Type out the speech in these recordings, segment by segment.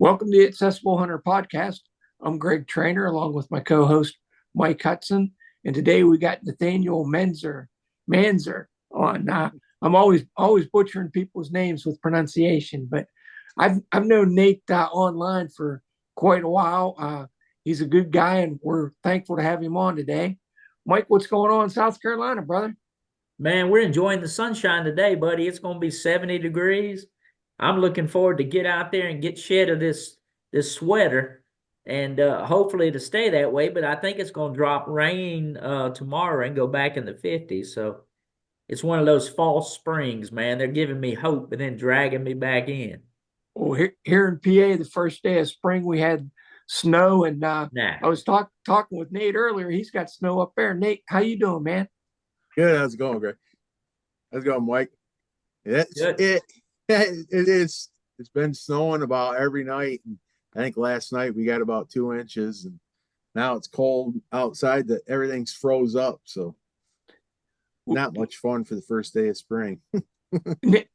Welcome to the Accessible Hunter podcast. I'm Greg Trainer along with my co-host Mike Hudson, and today we got Nathanael Manzer on. I'm always butchering people's names with pronunciation, but I've known Nate online for quite a while. He's a good guy, and we're thankful to have him on today. Mike, what's going on in South Carolina, brother? Man, we're enjoying the sunshine today, buddy. It's going to be 70 degrees. I'm looking forward to get out there and get shed of this sweater and hopefully to stay that way, but I think it's going to drop rain tomorrow and go back in the 50s. So it's one of those false springs, man. They're giving me hope and then dragging me back in. Well, here in PA, the first day of spring, we had snow, and Nah. I was talking with Nate earlier. He's got snow up there. Nate, how you doing, man? Good. How's it going, Greg? How's it going, Mike? It's Good. it. It is. It's been snowing about every night. And I think last night we got about 2 inches, and now it's cold outside. That everything's froze up. So not much fun for the first day of spring. Nate,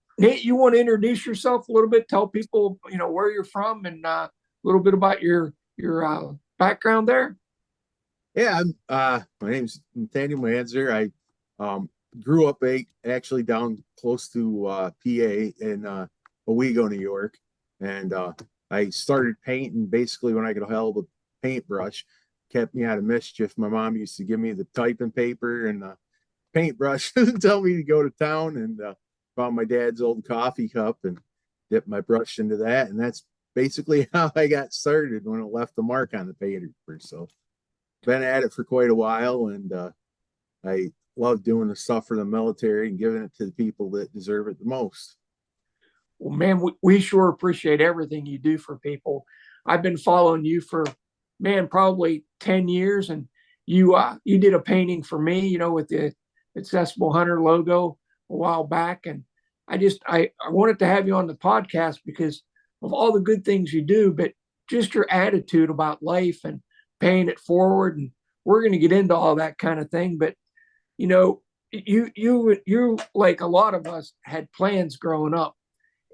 you want to introduce yourself a little bit? Tell people where you're from and a little bit about your background there. Yeah, my name's Nathanael Manzer. I grew up actually down close to PA in Owego, New York, and I started painting basically when I could hold a paintbrush. Kept me out of mischief. My mom used to give me the typing paper and the paintbrush and tell me to go to town, and found my dad's old coffee cup and dipped my brush into that, and that's basically how I got started when it left a mark on the paper. So been at it for quite a while, and I love doing the stuff for the military and giving it to the people that deserve it the most. Well, man, we sure appreciate everything you do for people. I've been following you for, man, probably 10 years, and you did a painting for me, with the Accessible Hunter logo a while back, and I wanted to have you on the podcast because of all the good things you do, but just your attitude about life and paying it forward. And we're going to get into all that kind of thing. But you like a lot of us had plans growing up,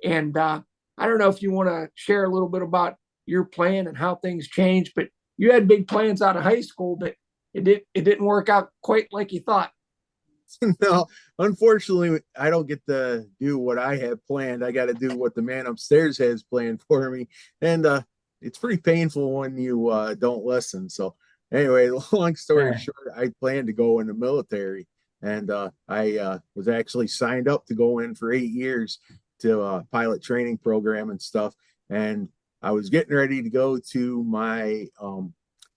and I don't know if you want to share a little bit about your plan and how things changed. But you had big plans out of high school, but it didn't work out quite like you thought. No, unfortunately, I don't get to do what I have planned. I got to do what the man upstairs has planned for me, and it's pretty painful when you don't listen. So, anyway, long story Yeah. short, I planned to go in the military, and I was actually signed up to go in for 8 years to pilot training program and stuff. And I was getting ready to go to my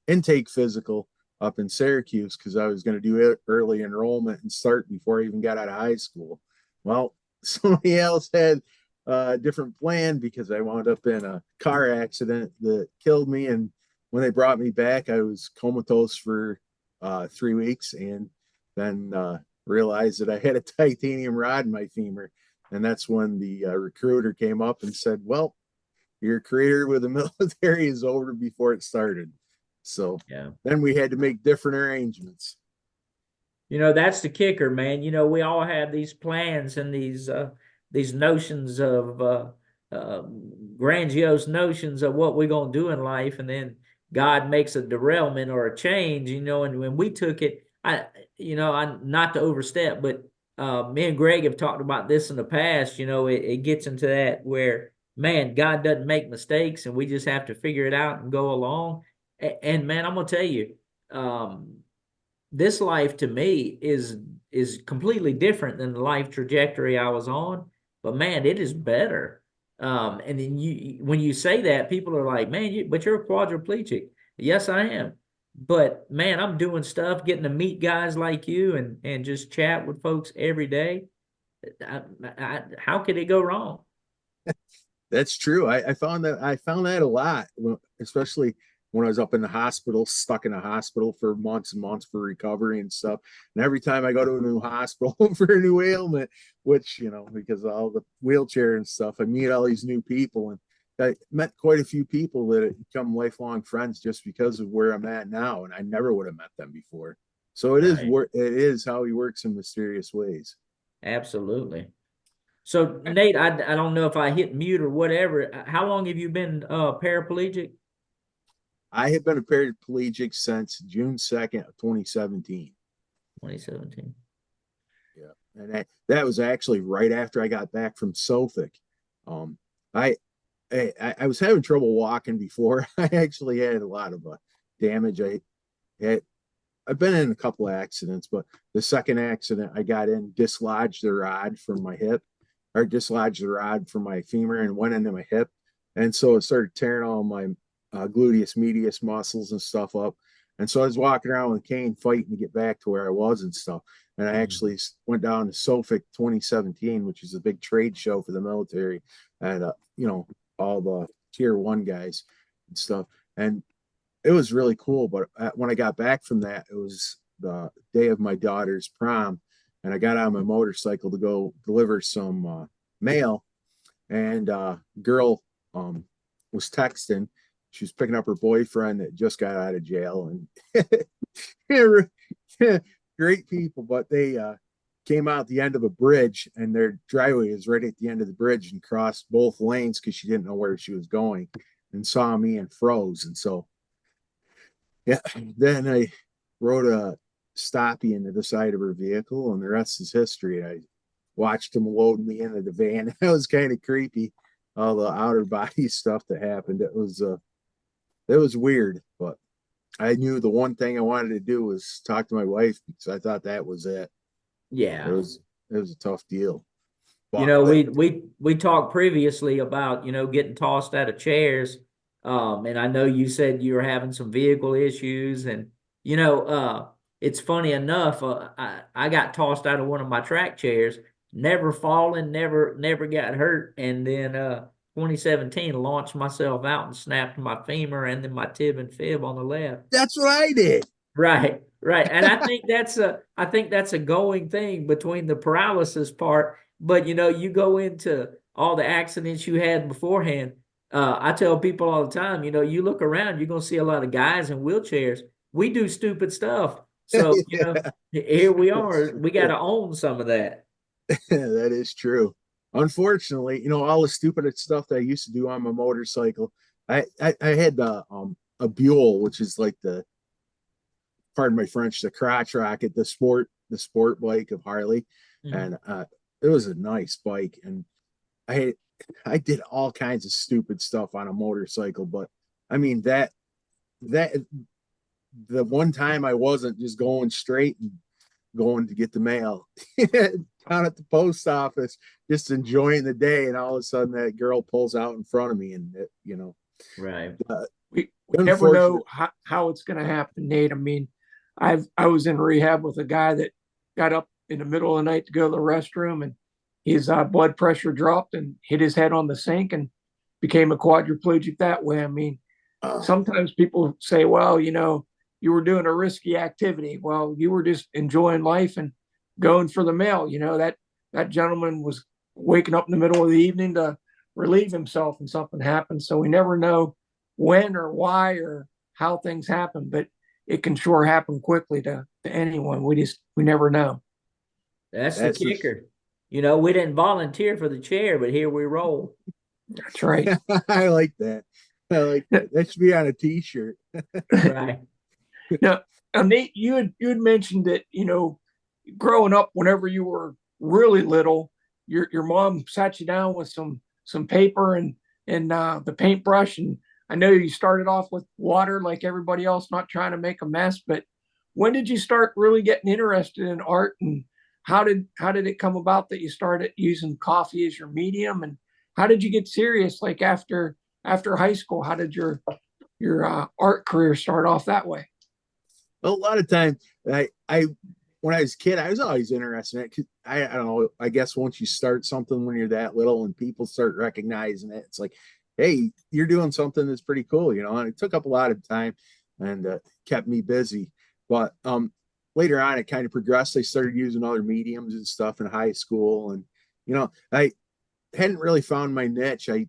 intake physical up in Syracuse because I was going to do early enrollment and start before I even got out of high school. Well, somebody else had a different plan because I wound up in a car accident that killed me. And when they brought me back, I was comatose for 3 weeks, and then realized that I had a titanium rod in my femur. And that's when the recruiter came up and said, well, your career with the military is over before it started. So Yeah. then we had to make different arrangements. That's the kicker, man. We all have these plans and these notions of uh, grandiose notions of what we're gonna do in life, and then God makes a derailment or a change. And when we took it, I not to overstep, but me and Greg have talked about this in the past. It gets into that where, man, God doesn't make mistakes, and we just have to figure it out and go along. And man, I'm gonna tell you. This life to me is completely different than the life trajectory I was on. But man, it is better. And then when you say that, people are like, "Man, but you're a quadriplegic." Yes, I am. But man, I'm doing stuff, getting to meet guys like you and just chat with folks every day. How could it go wrong? That's true. I found that a lot, especially when I was up in the hospital, stuck in a hospital for months and months for recovery and stuff. And every time I go to a new hospital for a new ailment, which, because of all the wheelchair and stuff, I meet all these new people. And I met quite a few people that have become lifelong friends just because of where I'm at now. And I never would have met them before. So it Right. is how he works in mysterious ways. Absolutely. So Nate, I don't know if I hit mute or whatever. How long have you been paraplegic? I have been a paraplegic since June 2nd of 2017. 2017. Yeah. And that was actually right after I got back from Suffolk. Um, I, I was having trouble walking before. I actually had a lot of damage. Had, I've been in a couple of accidents, but the second accident I got in dislodged the rod from my hip, or dislodged the rod from my femur and went into my hip. And so it started tearing all my gluteus medius muscles and stuff up. And so I was walking around with a cane fighting to get back to where I was and stuff. And I actually went down to Suffolk 2017, which is a big trade show for the military, and you know, all the tier 1 guys and stuff. And it was really cool. But when I got back from that, it was the day of my daughter's prom, and I got on my motorcycle to go deliver some mail, and girl was texting. She was picking up her boyfriend that just got out of jail, and great people, but they came out the end of a bridge, and their driveway is right at the end of the bridge, and crossed both lanes because she didn't know where she was going, and saw me and froze. And so yeah, then I wrote a stoppie into the side of her vehicle, and the rest is history. I watched him load me into the van. That was kind of creepy, all the outer body stuff that happened. It was weird, but I knew the one thing I wanted to do was talk to my wife, because I thought that was it. Yeah. It was a tough deal. You know, we talked previously about, you know, getting tossed out of chairs. And I know you said you were having some vehicle issues, and you know, it's funny enough, I got tossed out of one of my track chairs, never fallen, never got hurt, and then 2017 launched myself out and snapped my femur and then my tib and fib on the left. That's what I did. Right, right. And I think that's a going thing between the paralysis part, but you know, you go into all the accidents you had beforehand. I tell people all the time, you know, you look around, you're gonna see a lot of guys in wheelchairs. We do stupid stuff. So, you know, here we are. We gotta own some of that. That is true. Unfortunately, you know, all the stupid stuff that I used to do on my motorcycle. I had a Buell, which is like the, pardon my French, the crotch rocket, the sport bike of Harley. And it was a nice bike. And I did all kinds of stupid stuff on a motorcycle, but I mean that the one time I wasn't just going straight and going to get the mail down at the post office, just enjoying the day, and all of a sudden that girl pulls out in front of me, and it, you know, Right. We never know how it's going to happen, Nate. I mean, I was in rehab with a guy that got up in the middle of the night to go to the restroom, and his blood pressure dropped and hit his head on the sink and became a quadriplegic that way. I mean, sometimes people say, well, you know, you were doing a risky activity. Well, you were just enjoying life and going for the mail. You know, that gentleman was waking up in the middle of the evening to relieve himself, and something happened. So we never know when or why or how things happen, but it can sure happen quickly to anyone. We never know. That's the kicker. You know, we didn't volunteer for the chair, but here we roll. That's right. I like that. I like that. That should be on a t-shirt. Right. Now, Nate, you had mentioned that, you know, growing up, whenever you were really little, your mom sat you down with some paper and the paintbrush, and I know you started off with water like everybody else, not trying to make a mess. But when did you start really getting interested in art, and how did it come about that you started using coffee as your medium, and how did you get serious? Like after high school, how did your art career start off that way? Well, a lot of times, I when I was a kid, I was always interested in it. 'Cause I don't know. I guess once you start something when you're that little and people start recognizing it, it's like, hey, you're doing something that's pretty cool, you know. And it took up a lot of time and kept me busy. But later on, it kind of progressed. I started using other mediums and stuff in high school, and you know, I hadn't really found my niche. I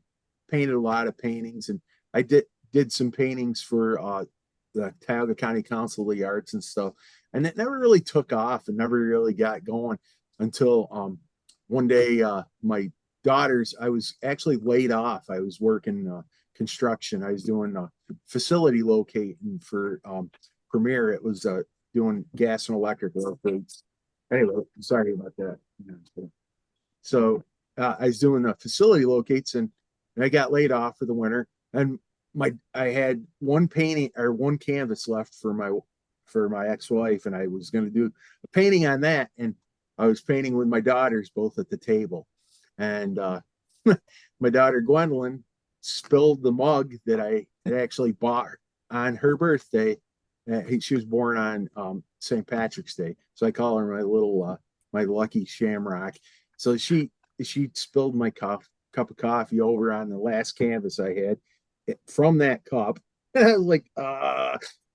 painted a lot of paintings, and I did some paintings for the Tioga County Council of the Arts and stuff, and it never really took off and never really got going until one day, my daughters, I was actually laid off. I was working construction. I was doing facility locating for Premier. It was doing gas and electric upgrades. Anyway, sorry about that. So I was doing facility locates, and I got laid off for the winter. And I had one painting or one canvas left for my ex-wife, and I was going to do a painting on that. And I was painting with my daughters both at the table, and my daughter Gwendolyn spilled the mug that I had actually bought on her birthday. She was born on St. Patrick's Day, so I call her my little my lucky shamrock. So she spilled my cup of coffee over on the last canvas I had from that cup. And I was like,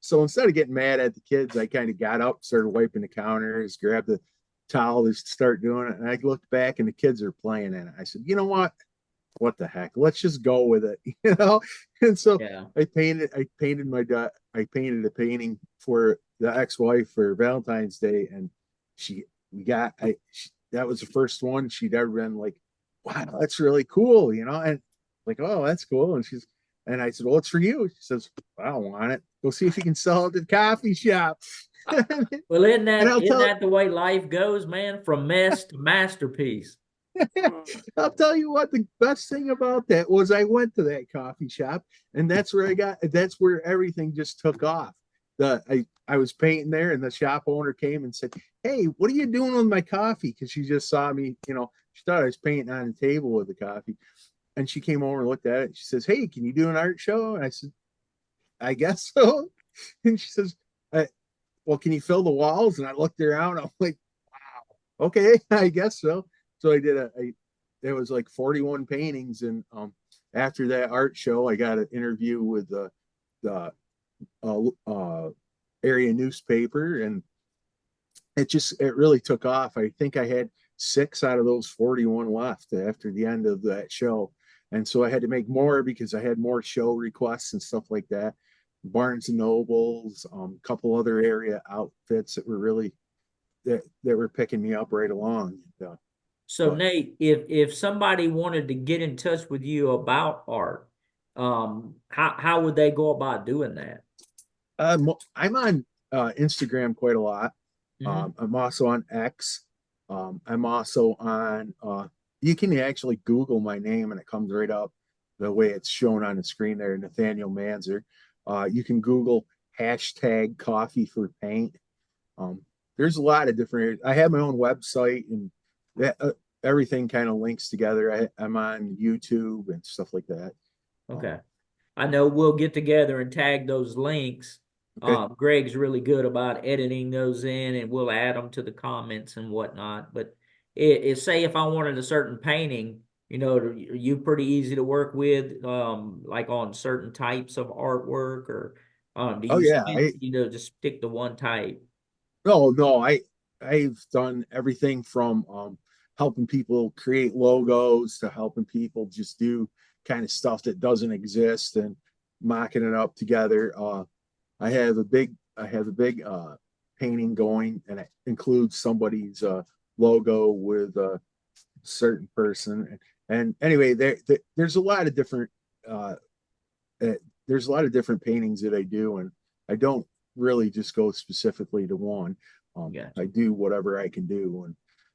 so instead of getting mad at the kids, I kind of got up, started wiping the counters, grabbed the towel to start doing it. And I looked back and the kids are playing in it. I said, you know what the heck? Let's just go with it, you know? And so I painted a painting for the ex-wife for Valentine's Day. And that was the first one she'd ever been like, wow, that's really cool, you know? And like, oh, that's cool. And I said, well, it's for you. She says, I don't want it. Go see if you can sell it at the coffee shop. Well, isn't that the way life goes, man? From mess to masterpiece. I'll tell you what, the best thing about that was I went to that coffee shop, and that's where everything just took off. I was painting there, and the shop owner came and said, hey, what are you doing with my coffee? Because she just saw me, you know, she thought I was painting on the table with the coffee. And she came over and looked at it. She says, hey, can you do an art show? And I said, I guess so. And she says, well, can you fill the walls? And I looked around. I'm like, wow, okay, I guess so. So I did there was like 41 paintings. And after that art show, I got an interview with the area newspaper, and it really took off. I think I had 6 out of those 41 left after the end of that show. And so I had to make more because I had more show requests and stuff like that. Barnes and Nobles, a couple other area outfits that were really that were picking me up right along. So Nate, if somebody wanted to get in touch with you about art, how would they go about doing that? I'm on Instagram quite a lot. I'm also on X. I'm also on you can actually Google my name and it comes right up the way it's shown on the screen there, Nathanael Manzer. You can Google hashtag coffee for paint. There's a lot of different, I have my own website, and that everything kind of links together. I'm on YouTube and stuff like that. Okay. I know we'll get together and tag those links. Okay. Greg's really good about editing those in, and we'll add them to the comments and whatnot. But say if I wanted a certain painting, you know, are you pretty easy to work with, like on certain types of artwork, or do you just stick to one type? No, I've done everything from helping people create logos to helping people just do kind of stuff that doesn't exist and mocking it up together. I have a big painting going, and it includes somebody's logo with a certain person. And anyway, there's a lot of different paintings that I do, and I don't really just go specifically to one. I do whatever I can do,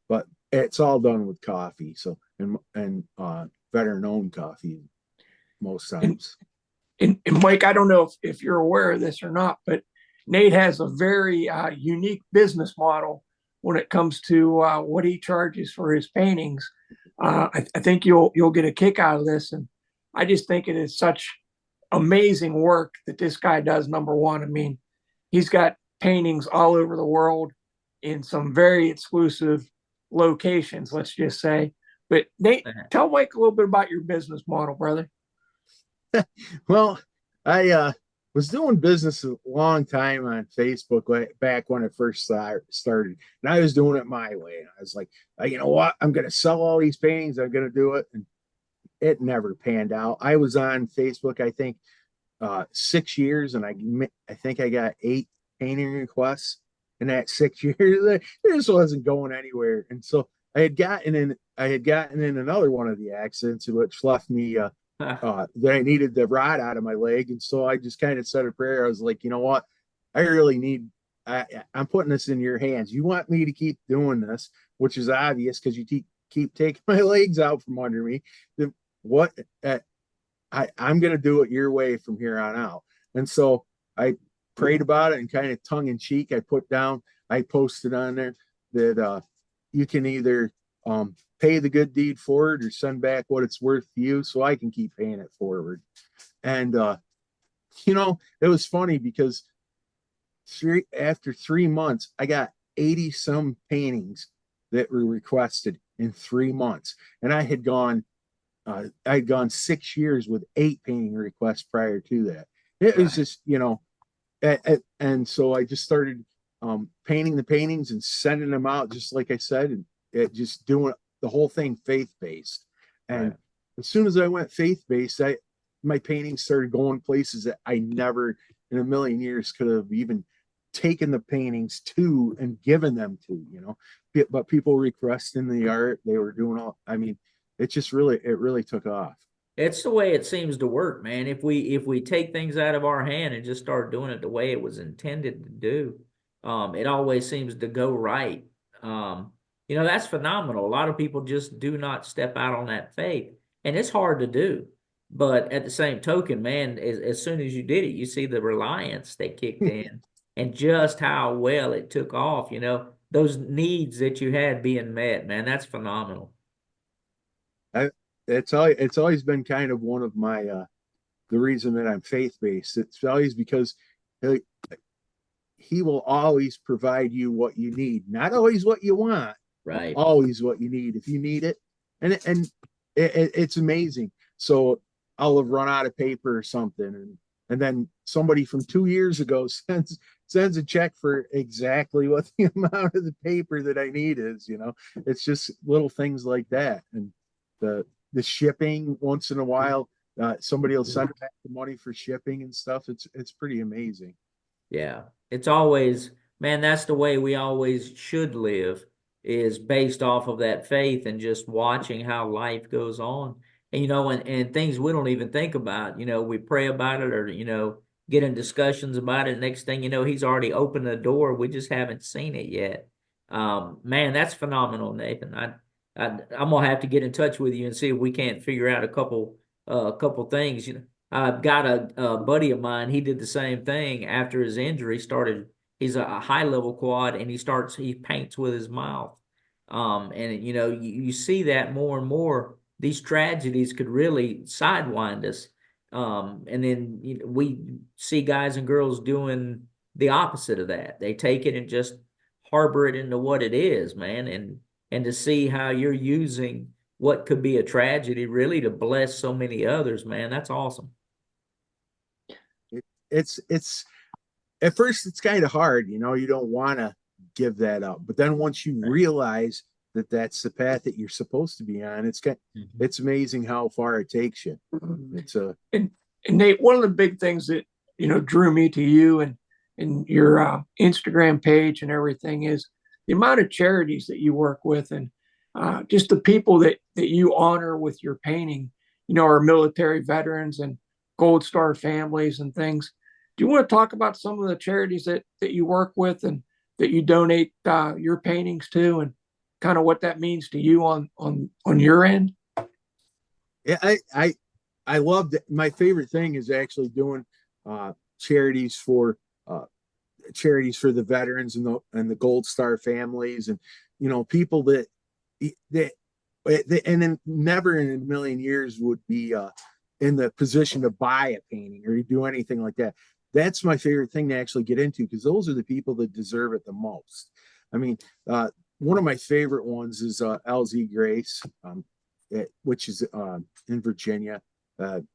but it's all done with coffee. So and veteran owned coffee most times. And Mike, I don't know if you're aware of this or not, but Nate has a very unique business model when it comes to what he charges for his paintings. I think you'll get a kick out of this, and I just think it is such amazing work that this guy does. Number one, I mean, he's got paintings all over the world in some very exclusive locations, let's just say. But Nate, tell Mike a little bit about your business model, brother. Well, I was doing business a long time on Facebook back when it first started, and I was doing it my way. I was like, you know what? I'm going to sell all these paintings. I'm going to do it. And it never panned out. I was on Facebook, I think, 6 years, and I think I got 8 painting requests in that 6 years. It just wasn't going anywhere. And so I I had gotten in another one of the accidents, which left me that I needed the rod out of my leg. And so I just kind of said a prayer. I was like, you know what? I really need, I'm putting this in your hands. You want me to keep doing this, which is obvious because you keep taking my legs out from under me. Then what? I'm going to do it your way from here on out. And so I prayed about it, and kind of tongue in cheek, I posted on there that you can either pay the good deed forward or send back what it's worth to you, so I can keep paying it forward. And you know, it was funny because after 3 months, I got 80 some paintings that were requested in 3 months, and I'd gone 6 years with 8 painting requests prior to that. It was just, you know, and so I just started painting the paintings and sending them out, just like I said, and just doing the whole thing faith-based. And as soon as I went faith-based, my paintings started going places that I never in a million years could have even taken the paintings to and given them to, you know. But people requesting the art, they were doing all, I mean, it really took off. It's the way it seems to work, man. If we take things out of our hand and just start doing it the way it was intended to do, it always seems to go right. You know, that's phenomenal. A lot of people just do not step out on that faith, and it's hard to do. But at the same token, man, as soon as you did it, you see the reliance that kicked in and just how well it took off. You know, those needs that you had being met, man, that's phenomenal. It's always been kind of one of my the reason that I'm faith-based. It's always because he will always provide you what you need, not always what you want, right? Always what you need if you need it. And it's amazing. So I'll have run out of paper or something, and then somebody from 2 years ago sends a check for exactly what the amount of the paper that I need is. You know, it's just little things like that. And the shipping, once in a while, somebody will send back the money for shipping and stuff. It's pretty amazing. Yeah, it's always, man, that's the way we always should live, is based off of that faith and just watching how life goes on. And, you know, and things we don't even think about, you know, we pray about it, or, you know, get in discussions about it. Next thing you know, he's already opened the door. We just haven't seen it yet. Man, that's phenomenal, Nathan. I'm gonna have to get in touch with you and see if we can't figure out a couple things. You know, I've got a buddy of mine. He did the same thing after his injury. He's a high level quad, and he paints with his mouth. And you know, you see that more and more. These tragedies could really sidewind us. And then, you know, we see guys and girls doing the opposite of that. They take it and just harbor it into what it is, man. And to see how you're using what could be a tragedy really to bless so many others, man, that's awesome. It's at first it's kind of hard, you know, you don't want to give that up, but then once you realize that that's the path that you're supposed to be on, it's amazing how far it takes you. It's and Nate, one of the big things that, you know, drew me to you and your Instagram page and everything is the amount of charities that you work with, and just the people that you honor with your painting, you know, our military veterans and Gold Star families and things. Do you want to talk about some of the charities that you work with and that you donate your paintings to, and kind of what that means to you on your end? Yeah, I love that. My favorite thing is actually doing charities for the veterans and the Gold Star families, and, you know, people that and then never in a million years would be in the position to buy a painting or do anything like that. That's my favorite thing to actually get into, because those are the people that deserve it the most. I mean, one of my favorite ones is LZ Grace, which is in Virginia. And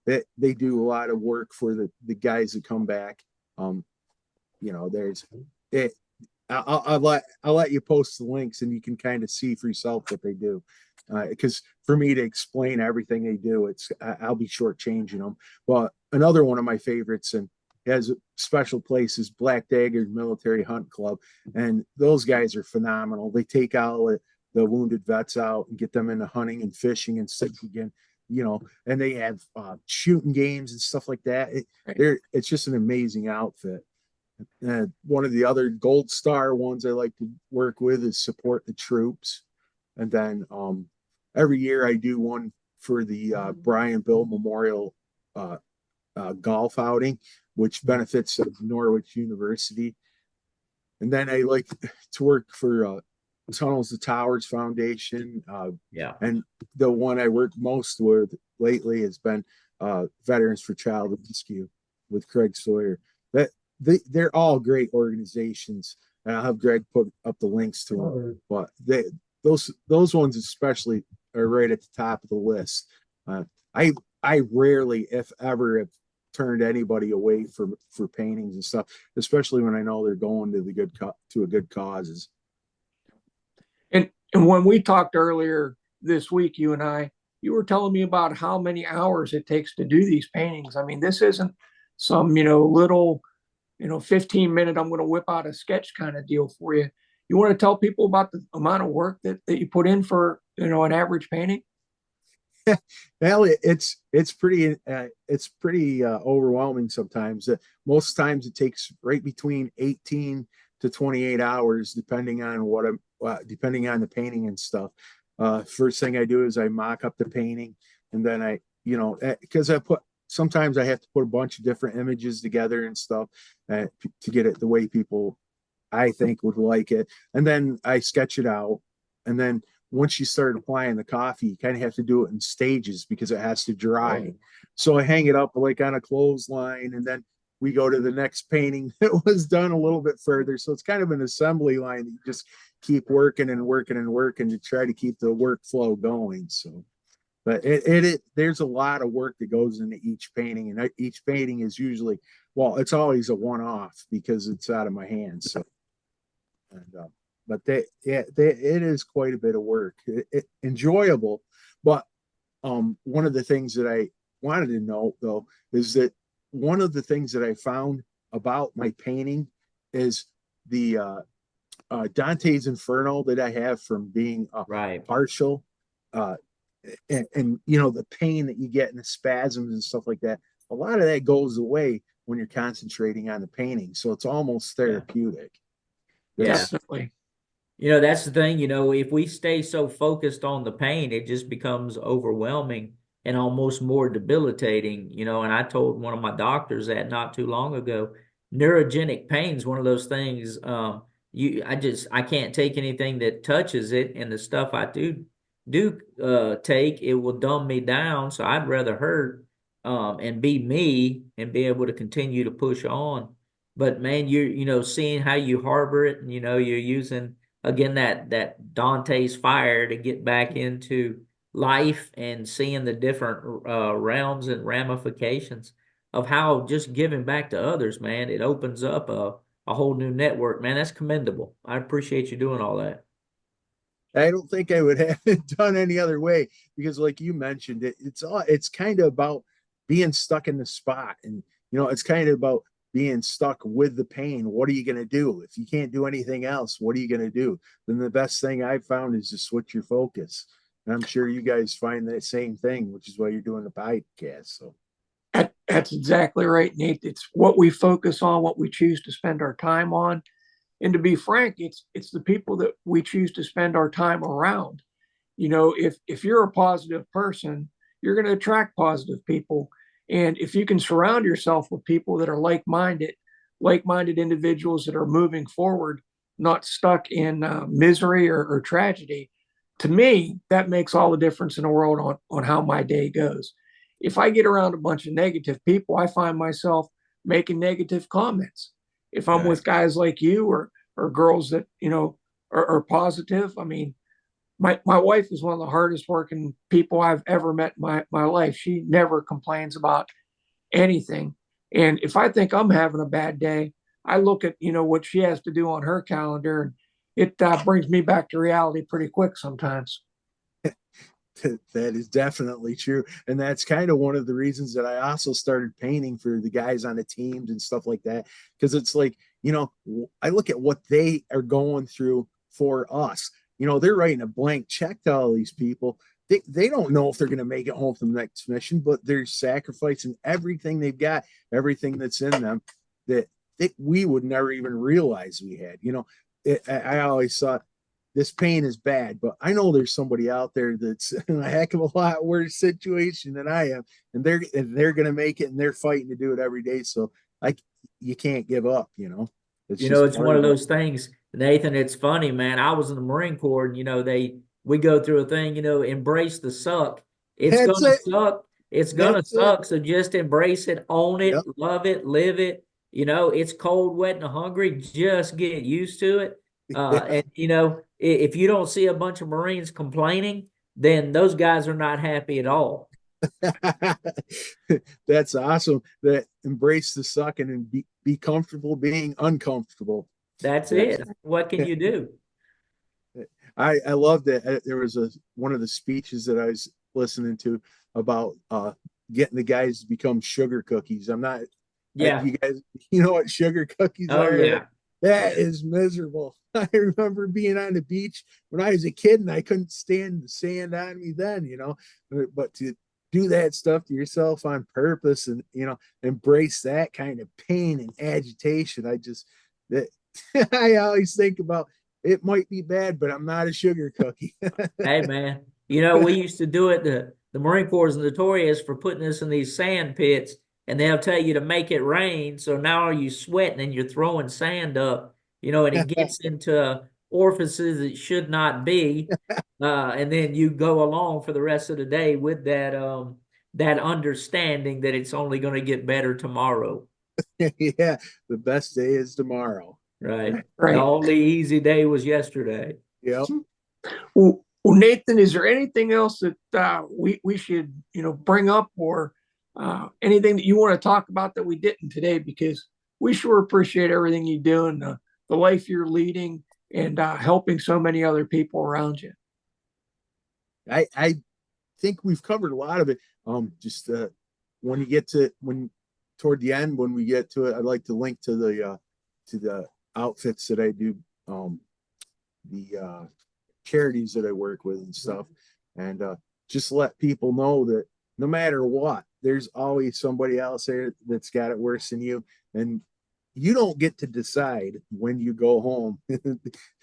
they do a lot of work for the guys that come back. You know, I'll let you post the links and you can kind of see for yourself what they do. Because for me to explain everything they do, I'll be shortchanging them. Well, another one of my favorites, and has a special place, is Black Dagger Military Hunt Club, and those guys are phenomenal. They take out the wounded vets out and get them into hunting and fishing and stuff again, and they have shooting games and stuff like that. It's just an amazing outfit. One of the other gold star ones I like to work with is support the troops. And then every year I do one for the Brian Bill Memorial golf outing, which benefits Norwich University. And then I like to work for Tunnels to Towers Foundation. And the one I work most with lately has been Veterans for Child Rescue with Craig Sawyer. They're all great organizations, and I'll have Greg put up the links to them. But those ones especially are right at the top of the list. I rarely, if ever, have turned anybody away for paintings and stuff, especially when I know they're going to a good causes. And when we talked earlier this week, you and I, you were telling me about how many hours it takes to do these paintings. I mean, this isn't some little 15-minute, I'm going to whip out a sketch kind of deal for you. You want to tell people about the amount of work that you put in for, an average painting? Well, it's pretty overwhelming sometimes. Most times it takes right between 18 to 28 hours, depending on the painting and stuff. First thing I do is I mock up the painting, and then because sometimes I have to put a bunch of different images together and stuff to get it the way people, I think, would like it. And then I sketch it out. And then once you start applying the coffee, you kind of have to do it in stages because it has to dry. Right. So I hang it up like on a clothesline, and then we go to the next painting that was done a little bit further. So it's kind of an assembly line that you just keep working and working and working to try to keep the workflow going. So, but there's a lot of work that goes into each painting, and each painting is usually, it's always a one-off because it's out of my hands. So, but it is quite a bit of work. Enjoyable, but one of the things that I wanted to know though is that one of the things that I found about my painting is the Dante's Inferno that I have from being partial. And the pain that you get and the spasms and stuff like that, a lot of that goes away when you're concentrating on the painting. So it's almost therapeutic. Definitely. That's the thing, if we stay so focused on the pain, it just becomes overwhelming and almost more debilitating, and I told one of my doctors that not too long ago. Neurogenic pain is one of those things. I can't take anything that touches it, and the stuff I do take, it will dumb me down. So I'd rather hurt and be me and be able to continue to push on. But man, you're seeing how you harbor it, and you're using again that Dante's fire to get back into life, and seeing the different realms and ramifications of how just giving back to others, man, it opens up a whole new network, man. That's commendable. I appreciate you doing all that. I don't think I would have it done any other way, because like you mentioned, it's kind of about being stuck in the spot, and it's kind of about being stuck with the pain. What are you going to do? If you can't do anything else, what are you going to do? Then the best thing I've found is to switch your focus. And I'm sure you guys find that same thing, which is why you're doing the podcast. So that's exactly right, Nate. It's what we focus on, what we choose to spend our time on. And to be frank, it's the people that we choose to spend our time around. If you're a positive person, you're going to attract positive people. And if you can surround yourself with people that are like-minded individuals that are moving forward, not stuck in misery or tragedy, to me, that makes all the difference in the world on how my day goes. If I get around a bunch of negative people, I find myself making negative comments. If I'm with guys like you or girls that, are positive, I mean, my wife is one of the hardest working people I've ever met in my life. She never complains about anything. And if I think I'm having a bad day, I look at, what she has to do on her calendar, and it brings me back to reality pretty quick sometimes. That is definitely true. And that's kind of one of the reasons that I also started painting for the guys on the teams and stuff like that. Because it's like, I look at what they are going through for us. you know, they're writing a blank check to all these people. They don't know if they're going to make it home from the next mission, but they're sacrificing everything they've got, everything that's in them that we would never even realize we had. You know, I always thought this pain is bad, but I know there's somebody out there that's in a heck of a lot worse situation than I am, and they're going to make it, and they're fighting to do it every day. So like, you can't give up. You know, You know, it's one of those things, Nathan. It's funny, man. I was in the Marine Corps, and you know, we go through a thing, you know, embrace the suck. It's That's gonna it. suck. It's gonna That's it. suck. So just embrace it, own it, Yep. love it, live it. You know, it's cold, wet, and hungry. Just get used to it. And you know, if you don't see a bunch of Marines complaining, then those guys are not happy at all. That's awesome. That embrace the sucking and be comfortable being uncomfortable. That's it. What can you do? I love that. There was one of the speeches that I was listening to about getting the guys to become sugar cookies. I'm not. Yeah. You guys, you know what sugar cookies Oh are? yeah. That is miserable. I remember being on the beach when I was a kid and I couldn't stand the sand on me then, you know, but to do that stuff to yourself on purpose and, you know, embrace that kind of pain and agitation. That I always think about, it might be bad, but I'm not a sugar cookie. Hey man, you know, we used to do it. The Marine Corps is notorious for putting us in these sand pits, and they'll tell you to make it rain. So now are you sweating and you're throwing sand up, you know, and it gets into orifices it should not be. And then you go along for the rest of the day with that understanding that it's only going to get better tomorrow. Yeah, the best day is tomorrow. Right. The Right. only easy day was yesterday. Yep. Well, Nathan, is there anything else that we should, you know, bring up, or anything that you want to talk about that we didn't today? Because we sure appreciate everything you do and the life you're leading and helping so many other people around you. I think we've covered a lot of it. Just when you get to toward the end, when we get to it, I'd like to link to the outfits that I do, the charities that I work with and stuff, and just let people know that no matter what, there's always somebody else there that's got it worse than you, and you don't get to decide when you go home.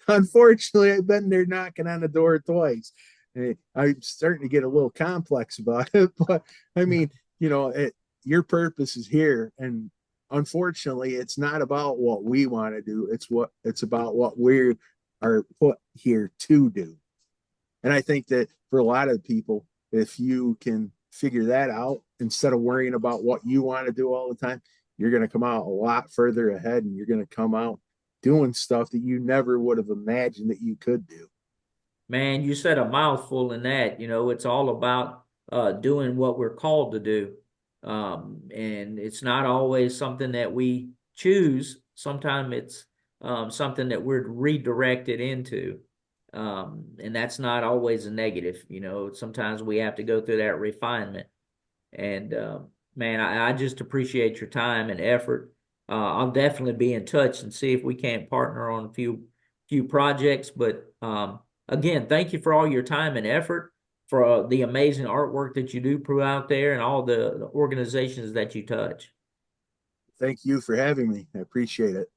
Unfortunately, I've been there knocking on the door twice. I'm starting to get a little complex about it, but I mean, you know, your purpose is here, and unfortunately, it's not about what we want to do. It's about what we are put here to do. And I think that for a lot of people, if you can figure that out instead of worrying about what you want to do all the time, you're going to come out a lot further ahead, and you're going to come out doing stuff that you never would have imagined that you could do. Man, you said a mouthful in that. You know, it's all about doing what we're called to do. And it's not always something that we choose. Sometimes it's something that we're redirected into. And that's not always a negative. You know, sometimes we have to go through that refinement. And man, I just appreciate your time and effort. I'll definitely be in touch and see if we can't partner on a few projects. But again, thank you for all your time and effort, for the amazing artwork that you do put out there, and all the organizations that you touch. Thank you for having me. I appreciate it.